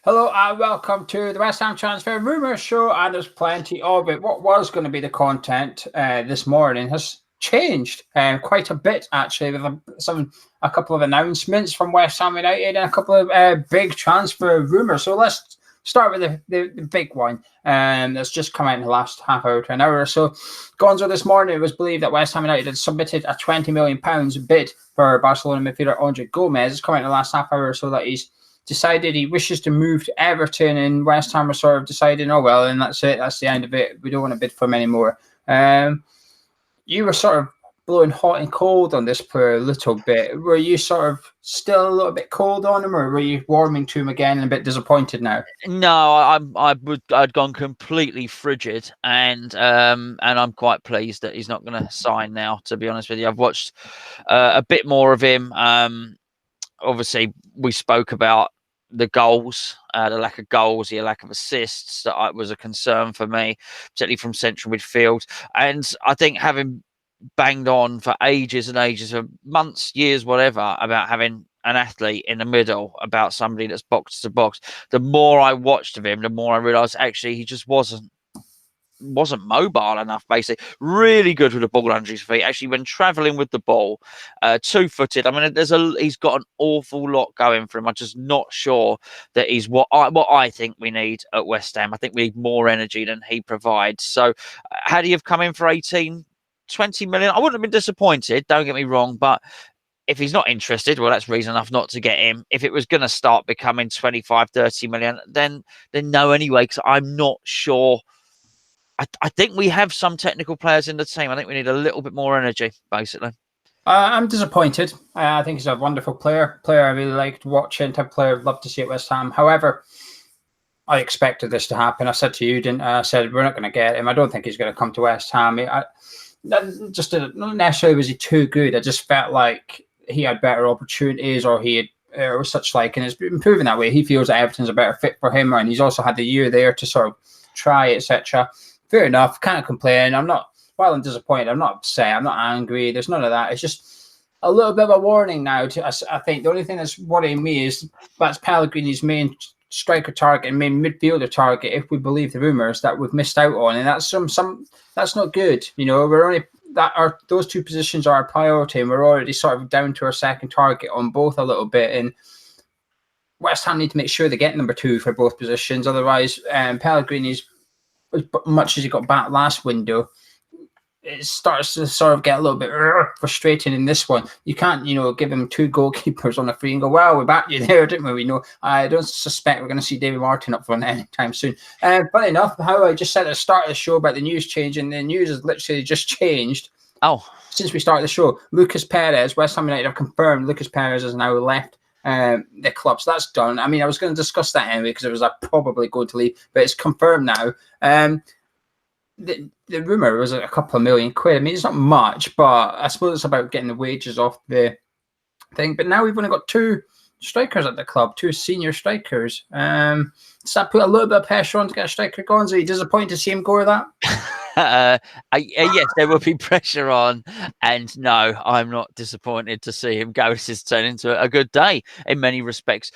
Hello and welcome to the West Ham Transfer Rumours Show, and there's plenty of it. What was going to be the content this morning has changed quite a bit, actually, with a couple of announcements from West Ham United and a couple of big transfer rumours. So let's start with the big one that's just come out in the last half hour to an hour or so. Gonzo, this morning it was believed that West Ham United had submitted a £20 million bid for Barcelona midfielder Andre Gomes. It's come out in the last half hour or so that he's decided he wishes to move to Everton, and West Ham are sort of deciding, oh well, and that's it, that's the end of it. We don't want to bid for him anymore. You were sort of blowing hot and cold on this player a little bit. Were you sort of still a little bit cold on him, or were you warming to him again and a bit disappointed now? No, I'd gone completely frigid, and I'm quite pleased that he's not going to sign now. To be honest with you, I've watched a bit more of him. Obviously, we spoke about the goals, the lack of goals, the lack of assists. That was a concern for me, particularly from central midfield. And I think having banged on for ages and ages, for months, years, whatever, about having an athlete in the middle, about somebody that's box to box, the more I watched of him, the more I realised actually he just wasn't mobile enough. Basically, really good with the ball under his feet. Actually, when travelling with the ball, 2-footed. I mean, he's got an awful lot going for him. I'm just not sure that he's what I think we need at West Ham. I think we need more energy than he provides. So, had he have come in for 18, 20 million, I wouldn't have been disappointed. Don't get me wrong, but if he's not interested, well, that's reason enough not to get him. If it was going to start becoming 25, 30 million, then no anyway, because I'm not sure. I think we have some technical players in the team. I think we need a little bit more energy, basically. I'm disappointed. I think he's a wonderful player. Player I really liked watching. Type of player I'd love to see at West Ham. However, I expected this to happen. I said to you, didn't I? I said we're not going to get him. I don't think he's going to come to West Ham. Not necessarily was he too good. I just felt like he had better opportunities, or he had or such like, and it's been proven that way. He feels that Everton's a better fit for him, and he's also had the year there to sort of try, etc. Fair enough. Can't complain. While I'm disappointed, I'm not upset. I'm not angry. There's none of that. It's just a little bit of a warning now. I think the only thing that's worrying me is that's Pellegrini's main striker target and main midfielder target, if we believe the rumours, that we've missed out on, and that's that's not good. You know, those two positions are our priority, and we're already sort of down to our second target on both a little bit. And West Ham need to make sure they get number 2 for both positions. Otherwise, Pellegrini's, as much as he got back last window, it starts to sort of get a little bit frustrating in this one. You can't, give him 2 goalkeepers on a free and go, well, we backed you there, didn't we? I don't suspect we're going to see David Martin up front anytime soon. Funny enough, how I just said at the start of the show about the news changing, the news has literally just changed. Since we started the show, Lucas Perez, West Ham United have confirmed Lucas Perez has now left the club. So that's done. I mean, I was going to discuss that anyway because it was probably going to leave, but it's confirmed now. The rumour was a couple of £1 million. I mean, it's not much, but I suppose it's about getting the wages off the thing. But now we've only got 2 strikers at the club, 2 senior strikers. Does that put a little bit of pressure on to get a striker going? Are you disappointed to see him go with that? Yes, there will be pressure on, and no, I'm not disappointed to see him go. This has turned into a good day in many respects.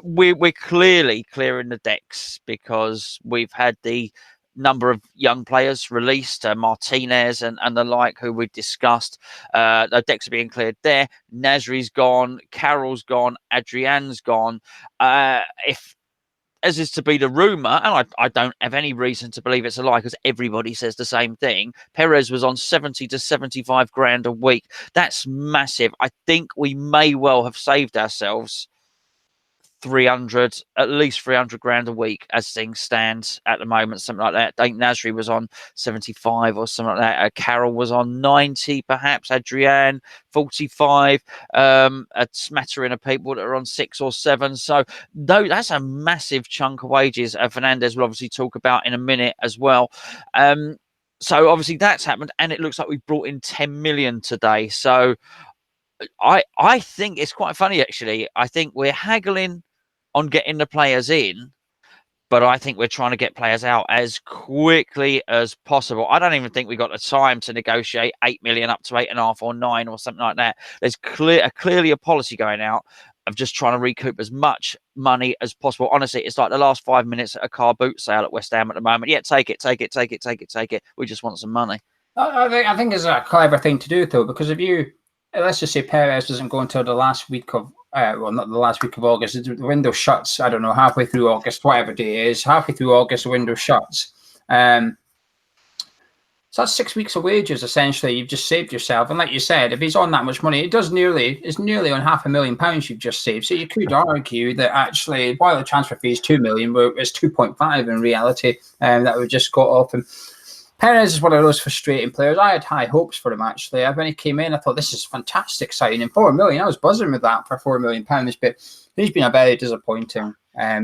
We're clearly clearing the decks because we've had the number of young players released, Martinez and the like, who we discussed. The decks are being cleared there. Nasri's gone, Carroll's gone, Adrian's gone. If as is to be the rumour, and I don't have any reason to believe it's a lie because everybody says the same thing, Perez was on 70 to 75 grand a week. That's massive. I think we may well have saved ourselves at least 300 grand a week as things stand at the moment, something like that. I think Nasri was on 75 or something like that. Carroll was on 90, perhaps. Adrian 45. A smattering of people that are on 6 or 7. So that's a massive chunk of wages. Fernandez will obviously talk about in a minute as well. So obviously that's happened, and it looks like we've brought in 10 million today. So I think it's quite funny, actually. I think we're haggling on getting the players in, but I think we're trying to get players out as quickly as possible. I don't even think we got the time to negotiate 8 million up to 8.5 or 9 or something like that. There's clearly a policy going out of just trying to recoup as much money as possible. Honestly, it's like the last 5 minutes at a car boot sale at West Ham at the moment. Yeah, take it. We just want some money. I think it's a clever thing to do, though, because if you, let's just say Perez doesn't go until the last week of, well, not the last week of August, the window shuts, I don't know, halfway through August, whatever day it is, halfway through August, the window shuts. So that's 6 weeks of wages, essentially, you've just saved yourself. And like you said, if he's on that much money, it's nearly on £500,000 you've just saved. So you could argue that actually, while the transfer fee is 2 million, it's 2.5 in reality, that would just got off him. Perez is one of those frustrating players. I had high hopes for him, actually. When he came in, I thought, this is fantastic signing. 4 million, I was buzzing with that for £4 million, but he's been a very disappointing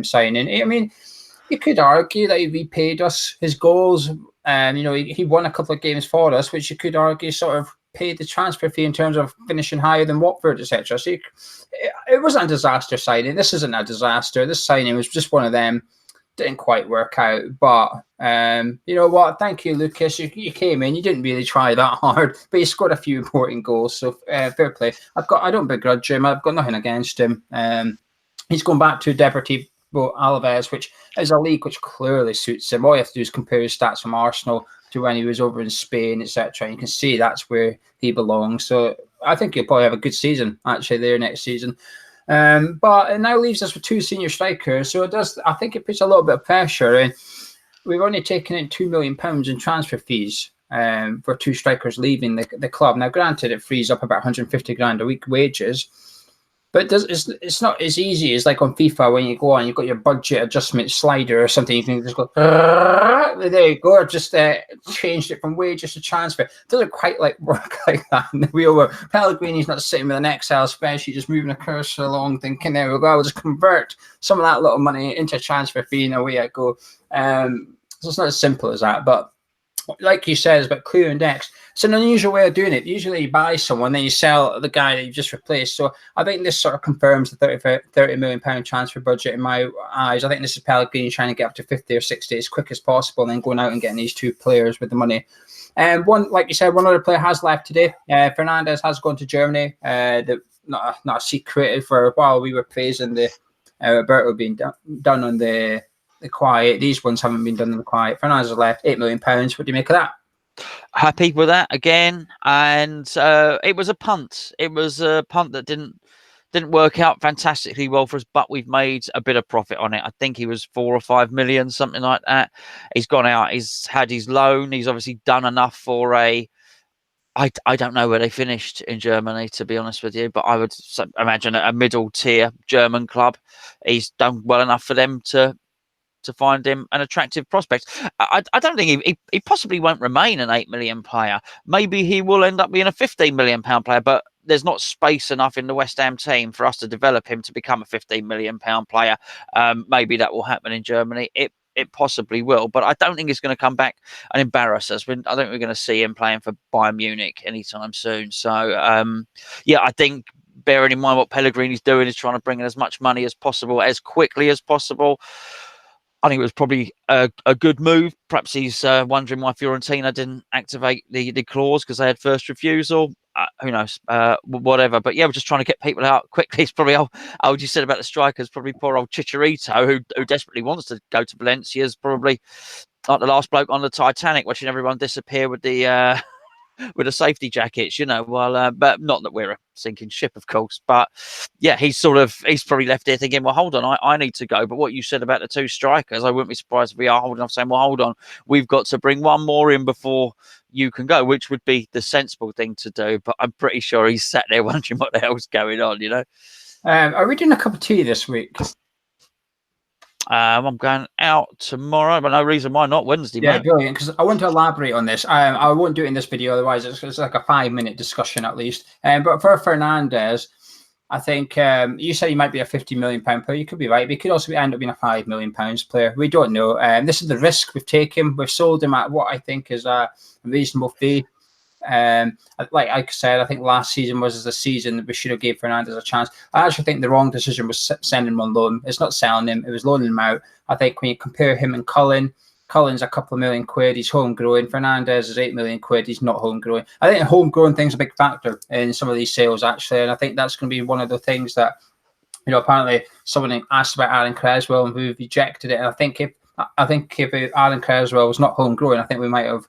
signing. I mean, you could argue that he repaid us his goals. He won a couple of games for us, which you could argue sort of paid the transfer fee in terms of finishing higher than Watford, etc. So it wasn't a disaster signing. This isn't a disaster. This signing was just one of them. Didn't quite work out, but you know what? Thank you, Lucas. You came in. You didn't really try that hard, but you scored a few important goals. So fair play. I don't begrudge him. I've got nothing against him. He's going back to Deportivo Alaves, which is a league which clearly suits him. All you have to do is compare his stats from Arsenal to when he was over in Spain, etc. You can see that's where he belongs. So I think he'll probably have a good season actually there next season. But it now leaves us with 2 senior strikers, so it does. I think it puts a little bit of pressure, and we've only taken in £2 million in transfer fees for 2 strikers leaving the club. Now, granted, it frees up about 150 grand a week wages, but it's not as easy as like on FIFA when you go on, you've got your budget adjustment slider or something. You can just go, there you go, or just changed it from wages to transfer. It doesn't quite like work like that in the real world. Pellegrini's not sitting with an Excel spreadsheet, just moving a cursor along, thinking, there we go, I'll just convert some of that little money into transfer fee and away I go. So it's not as simple as that, but like you said, it's about clearing decks. It's an unusual way of doing it. Usually you buy someone, then you sell the guy that you've just replaced. So I think this sort of confirms the £30 million transfer budget in my eyes. I think this is Pellegrini trying to get up to 50 or 60 as quick as possible and then going out and getting these 2 players with the money. And like you said, one other player has left today. Fernandez has gone to Germany. Not a secret. For a while we were praising the Roberto being done on the quiet. These ones haven't been done in the quiet. Fernandez has left, £8 million. What do you make of that? Happy with that again, and it was a punt. It was a punt that didn't work out fantastically well for us, but we've made a bit of profit on it. I think he was 4 or 5 million, something like that. He's gone out. He's had his loan. He's obviously done enough for I don't know where they finished in Germany, to be honest with you, but I would imagine a middle tier German club. He's done well enough for them to find him an attractive prospect. I don't think he possibly won't remain an 8 million player. Maybe he will end up being a 15 million pound player, but there's not space enough in the West Ham team for us to develop him to become a 15 million pound player. Maybe that will happen in Germany. It possibly will, but I don't think he's going to come back and embarrass us. I don't think we're going to see him playing for Bayern Munich anytime soon. So, yeah, I think bearing in mind what Pellegrini's doing is trying to bring in as much money as possible, as quickly as possible. I think it was probably a good move. Perhaps he's wondering why Fiorentina didn't activate the clause because they had first refusal. Who knows? Whatever. But yeah, we're just trying to get people out quickly. It's probably old you said about the strikers. Probably poor old Chicharito, who desperately wants to go to Valencia, is probably like the last bloke on the Titanic, watching everyone disappear with the safety jackets, but not that we're a sinking ship, of course. But yeah, he's probably left here thinking, well, hold on, I need to go. But what you said about the 2 strikers, I wouldn't be surprised if we are holding off saying, well, hold on, we've got to bring one more in before you can go, which would be the sensible thing to do. But I'm pretty sure he's sat there wondering what the hell's going on, Are we doing a cup of tea this week? I'm going out tomorrow, but no reason why not Wednesday, yeah, mate. Brilliant, because I want to elaborate on this. I won't do it in this video, otherwise it's like a 5-minute discussion at least. But for Fernandez, I think you said he might be a £50 million player. You could be right, but he could also end up being a £5 million player. We don't know. This is the risk we've taken. We've sold him at what I think is a reasonable fee. Like I said, I think last season was the season that we should have gave Fernandez a chance. I actually think the wrong decision was sending him on loan. It's not selling him; it was loaning him out. I think when you compare him and Cullen's a couple of million quid. He's homegrown. Fernandez is 8 million quid. He's not homegrown. I think homegrown thing's a big factor in some of these sales actually, and I think that's going to be one of the things that apparently someone asked about Alan Creswell and we've rejected it. And I think if Alan Creswell was not homegrown, I think we might have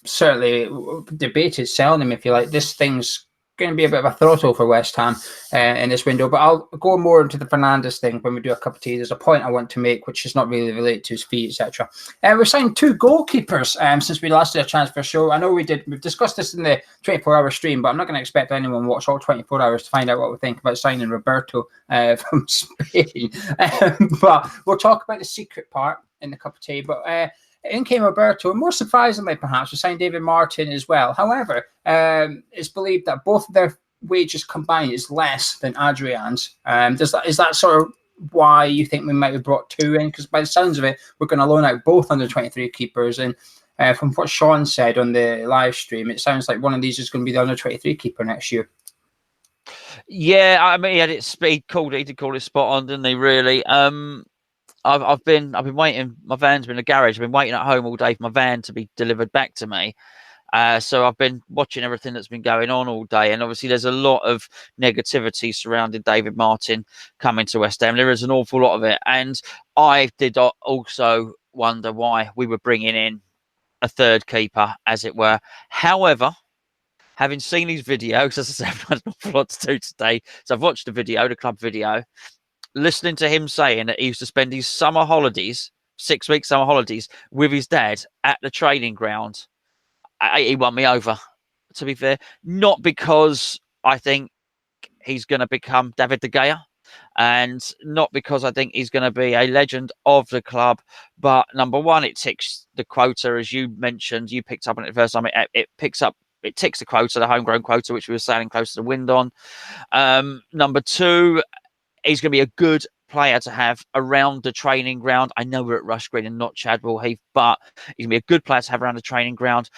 certainly debated selling him, if you like. This thing's going to be a bit of a throttle for West Ham in this window. But I'll go more into the Fernandes thing when we do a cup of tea. There's a point I want to make, which is not really related to his fee, etc. We've signed 2 goalkeepers since we last did a transfer show. I know we've discussed this in the 24-hour stream, but I'm not going to expect anyone to watch all 24 hours to find out what we think about signing Roberto from Spain. But we'll talk about the secret part in the cup of tea. But in came Roberto, and more surprisingly, perhaps, we signed David Martin as well. However, it's believed that both of their wages combined is less than Adrian's. Is that sort of why you think we might have brought 2 in? Because by the sounds of it, we're going to loan out both under 23 keepers. And from what Sean said on the live stream, it sounds like one of these is going to be the under 23 keeper next year. Yeah, I mean, he did call it spot on, didn't he? Really. I've been waiting. My van's been in the garage. I've been waiting at home all day for my van to be delivered back to me. So I've been watching everything that's been going on all day, and obviously there's a lot of negativity surrounding David Martin coming to West Ham. There is an awful lot of it, and I did also wonder why we were bringing in a third keeper, as it were. However, having seen his videos, as I said, I've had an awful lot to do today, so I've watched the club video. Listening to him saying that he used to spend his summer holidays, 6-week summer holidays, with his dad at the training ground, he won me over, to be fair. Not because I think he's going to become David De Gea, and not because I think he's going to be a legend of the club, but number one, it ticks the quota, as you mentioned. You picked up on it the first time. It ticks the quota, the homegrown quota, which we were sailing close to the wind on. Number two, he's going to be a good player to have around the training ground. I know we're at Rush Green and not Chadwell Heath, but he's going to be a good player to have around the training ground.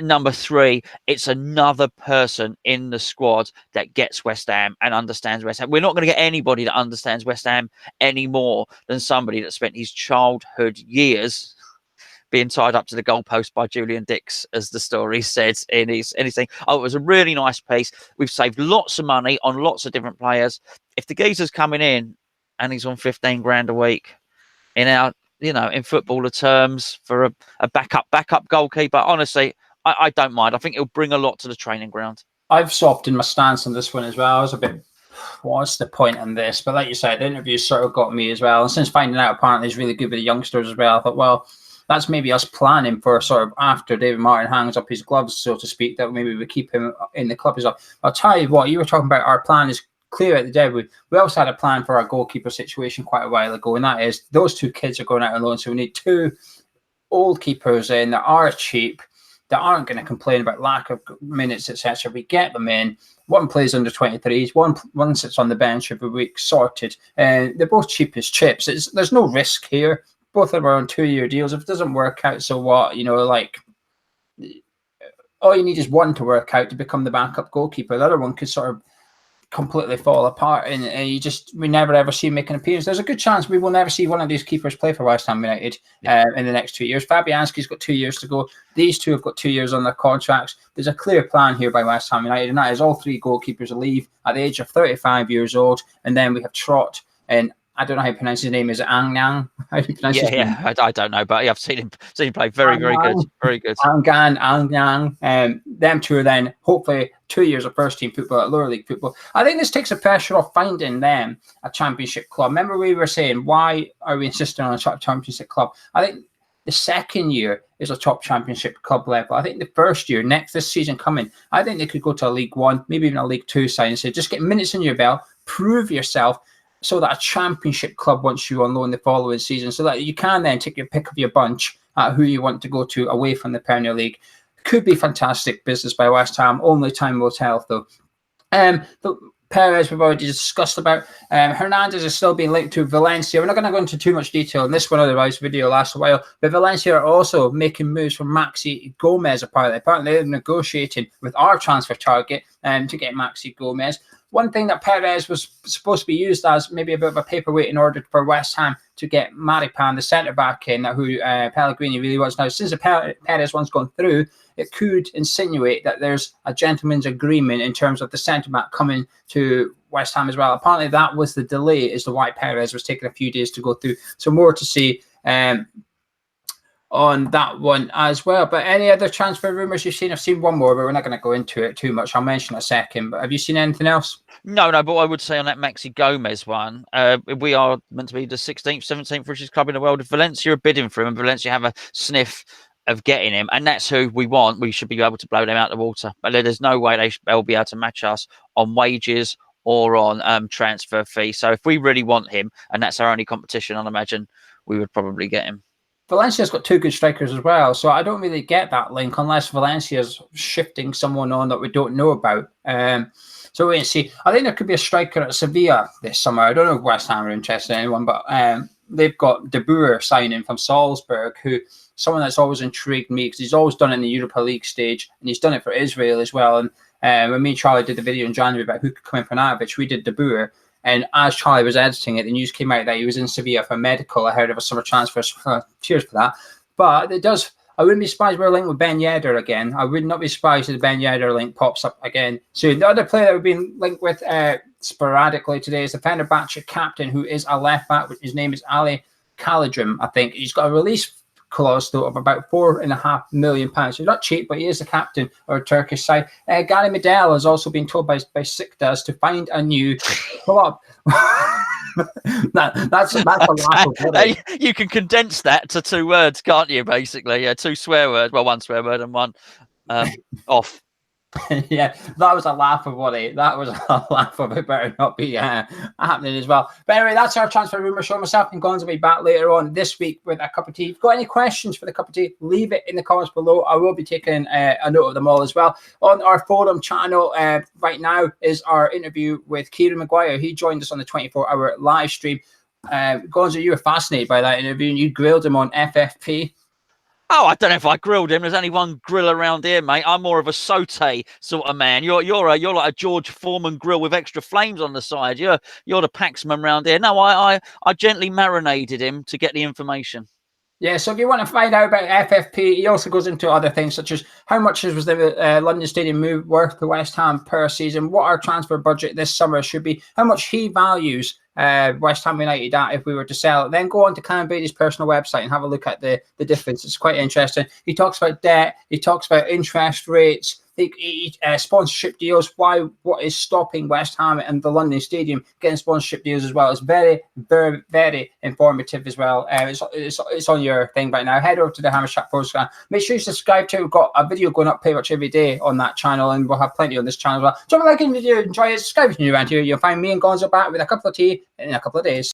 Number three, it's another person in the squad that gets West Ham and understands West Ham. We're not going to get anybody that understands West Ham any more than somebody that spent his childhood years being tied up to the goalpost by Julian Dix, as the story said in his anything. Oh, it was a really nice piece. We've saved lots of money on lots of different players. If the geezer's coming in and he's on 15 grand a week in our, in footballer terms for a backup goalkeeper, honestly, I don't mind. I think it'll bring a lot to the training ground. I've softened my stance on this one as well. I was a bit, what's the point on this? But like you said, the interview sort of got me as well. And since finding out apparently he's really good with the youngsters as well, I thought, well, that's maybe us planning for sort of after David Martin hangs up his gloves, so to speak, that maybe we keep him in the club as well. I'll tell you what, you were talking about our plan is clear at the deadwood. We also had a plan for our goalkeeper situation quite a while ago, and that is those 2 kids are going out on loan. So we need 2 old keepers in that are cheap, that aren't going to complain about lack of minutes, etc. We get them in. One plays under 23s, one sits on the bench every week, sorted. And they're both cheap as chips. There's no risk here. Both of them are on 2-year deals. If it doesn't work out, so what? All you need is one to work out to become the backup goalkeeper. The other one could sort of completely fall apart, and we never ever see him make an appearance. There's a good chance we will never see one of these keepers play for West Ham United in the next 2 years. Fabianski's got 2 years to go. These 2 have got 2 years on their contracts. There's a clear plan here by West Ham United, and that is all 3 goalkeepers will leave at the age of 35 years old, and then we have Trott and I don't know how you pronounce his name. Is it Angang? How do you pronounce his name? I don't know, but I've seen him play very good. Very good. Angang. Them 2 are then hopefully 2 years of first team football at lower league football. I think this takes the pressure off finding them a championship club. Remember we were saying, why are we insisting on a top championship club? I think the second year is a top championship club level. I think the first year, this season coming, I think they could go to a League One, maybe even a League Two side and say, just get minutes in your belt, prove yourself, so that a championship club wants you on loan the following season, so that you can then take your pick of your bunch at who you want to go to away from the Premier League. Could be fantastic business by West Ham. Only time will tell, though. The Perez we've already discussed about. Fernandez is still being linked to Valencia. We're not going to go into too much detail in this one, otherwise the video lasts a while. But Valencia are also making moves for Maxi Gomez, apparently. Apparently they're negotiating with our transfer target to get Maxi Gomez. One thing that Perez was supposed to be used as maybe a bit of a paperweight in order for West Ham to get Maripan, the centre-back, in, who Pellegrini really wants. Now, since the Perez one's gone through, it could insinuate that there's a gentleman's agreement in terms of the centre-back coming to West Ham as well. Apparently that was the delay as to why Perez was taking a few days to go through. So more to see on that one as well. But any other transfer rumours you've seen? I've seen one more, but we're not going to go into it too much. I'll mention in a second. But have you seen anything else? No, but I would say on that Maxi Gomez one, we are meant to be the 16th, 17th richest club in the world. If Valencia are bidding for him and Valencia have a sniff of getting him, and that's who we want, we should be able to blow them out of the water. But there's no way they'll be able to match us on wages or on transfer fee. So if we really want him, and that's our only competition, I'd imagine we would probably get him. Valencia's got two good strikers as well, so I don't really get that link unless Valencia's shifting someone on that we don't know about. So wait and see. I think there could be a striker at Sevilla this summer. I don't know if West Ham are interested in anyone, but they've got De Boer signing from Salzburg, who someone that's always intrigued me because he's always done it in the Europa League stage, and he's done it for Israel as well. And when me and Charlie did the video in January about who could come in for Fernandes, we did De Boer. And as Charlie was editing it, the news came out that he was in Sevilla for medical ahead of a summer transfer. So, cheers for that. But it does. I wouldn't be surprised if we're linked with Ben Yedder again. I would not be surprised if the Ben Yedder link pops up again soon. The other player that we've been linked with sporadically today is the Fenerbahce captain, who is a left back. His name is Ali Kalidrim, I think. He's got a release clause though of about £4.5 million. So he's not cheap, but he is the captain of a Turkish side. Gary Medel has also been told by Besiktas to find a new club. that's a laugh of you can condense that to 2 words, can't you? Basically, 2 swear words. Well, 1 swear word and 1 off. Yeah, that was a laugh of what that was a laugh of it better not be happening as well. But anyway, that's our transfer rumour show. Myself and Gonzo will be back later on this week with a cup of tea. If you've got any questions for the cup of tea, leave it in the comments below. I will be taking a note of them all as well. On our forum channel right now is our interview with Kieran Maguire. He joined us on the 24-hour live stream. Gonzo, you were fascinated by that interview and you grilled him on FFP. Oh, I don't know if I grilled him. There's only one grill around here, mate. I'm more of a saute sort of man. You're like a George Foreman grill with extra flames on the side. You're the Paxman round here. No, I gently marinated him to get the information. Yeah, so if you want to find out about FFP, he also goes into other things such as how much was the London Stadium move worth to West Ham per season, what our transfer budget this summer should be, how much he values West Ham United at if we were to sell it. Then go on to Cam Bailey's personal website and have a look at the difference. It's quite interesting. He talks about debt. He talks about interest rates. Sponsorship deals. What is stopping West Ham and the London Stadium getting sponsorship deals as well? It's very, very, very informative as well. It's on your thing right now. Head over to the Hammer Chat Postcard. Make sure you subscribe to it. We've got a video going up pretty much every day on that channel, and we'll have plenty on this channel as well. Drop a like in the video, enjoy it, subscribe if you're new around here. You'll find me and Gonzo back with a cup of tea in a couple of days.